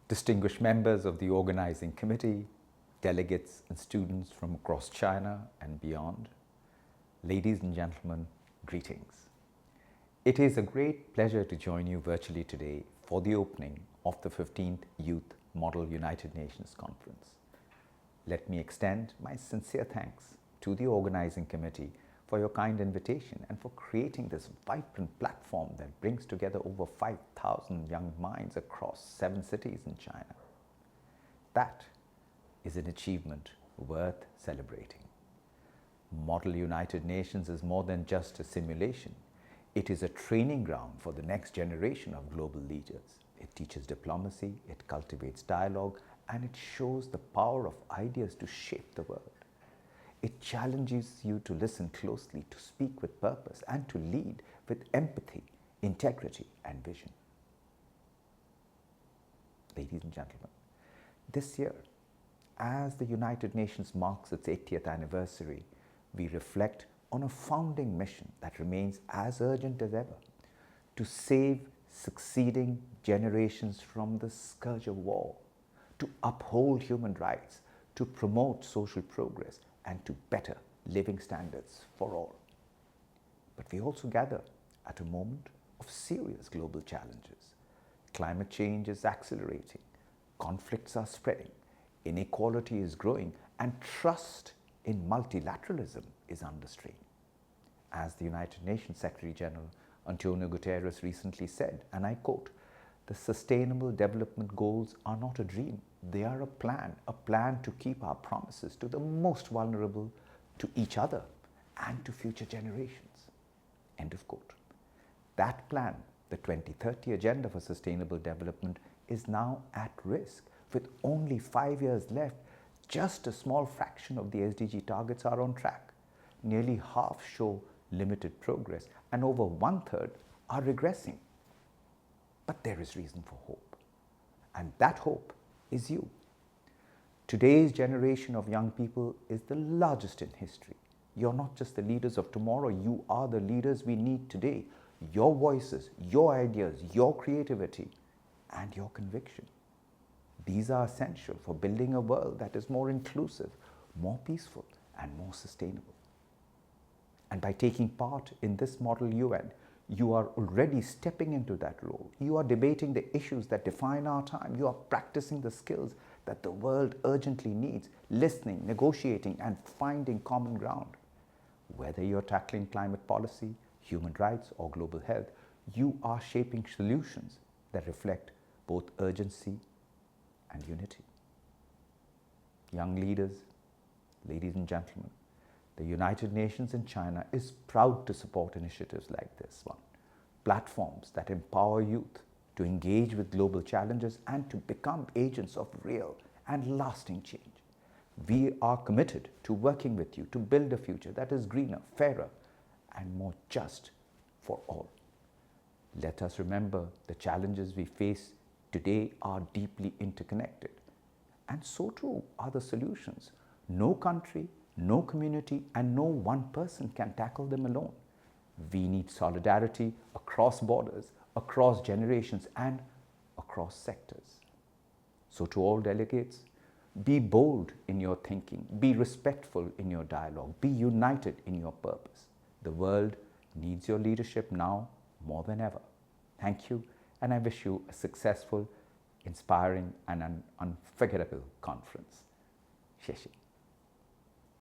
distinguished members of the organizing committee, delegates and students from across China and beyond, ladies and gentlemen, greetings. It is a great pleasure to join you virtually today for the opening of the 15th Youth Model United Nations Conference. Let me extend my sincere thanks to the organizing committee for your kind invitation and for creating this vibrant platform that brings together over 5,000 young minds across 7 cities in China. That is an achievement worth celebrating. Model United Nations is more than just a simulation. It is a training ground for the next generation of global leaders. It teaches diplomacy, it cultivates dialogue, and it shows the power of ideas to shape the world. It challenges you to listen closely, to speak with purpose, and to lead with empathy, integrity, and vision. Ladies and gentlemen, this year, as the United Nations marks its 80th anniversary, we reflect on a founding mission that remains as urgent as ever: to save succeeding generations from the scourge of war, to uphold human rights, to promote social progress, and to better living standards for all. But we also gather at a moment of serious global challenges. Climate change is accelerating, conflicts are spreading, inequality is growing, and trust in multilateralism is under strain. As the United Nations Secretary General Antonio Guterres recently said, and I quote, "The Sustainable Development Goals are not a dream. They are a plan to keep our promises to the most vulnerable, to each other, and to future generations." End of quote. That plan, the 2030 Agenda for Sustainable Development, is now at risk. With only 5 years left, just a small fraction of the SDG targets are on track. Nearly half show limited progress, and over 1/3 are regressing. But there is reason for hope, and that hope is you. Today's generation of young people is the largest in history. You're not just the leaders of tomorrow, you are the leaders we need today. Your voices, your ideas, your creativity, and your conviction. These are essential for building a world that is more inclusive, more peaceful, and more sustainable. And by taking part in this Model UN, you are already stepping into that role. You are debating the issues that define our time. You are practicing the skills that the world urgently needs, listening, negotiating, and finding common ground. Whether you're tackling climate policy, human rights, or global health, you are shaping solutions that reflect both urgency and unity. Young leaders, ladies and gentlemen, the United Nations in China is proud to support initiatives like this one, platforms that empower youth to engage with global challenges and to become agents of real and lasting change. We are committed to working with you to build a future that is greener, fairer, and more just for all. Let us remember the challenges we face today are deeply interconnected, and so too are the solutions. No country, no community, and no one person can tackle them alone. We need solidarity across borders, across generations, and across sectors. So to all delegates, be bold in your thinking, be respectful in your dialogue, be united in your purpose. The world needs your leadership now more than ever. Thank you, and I wish you a successful, inspiring, and an unforgettable conference. 谢谢。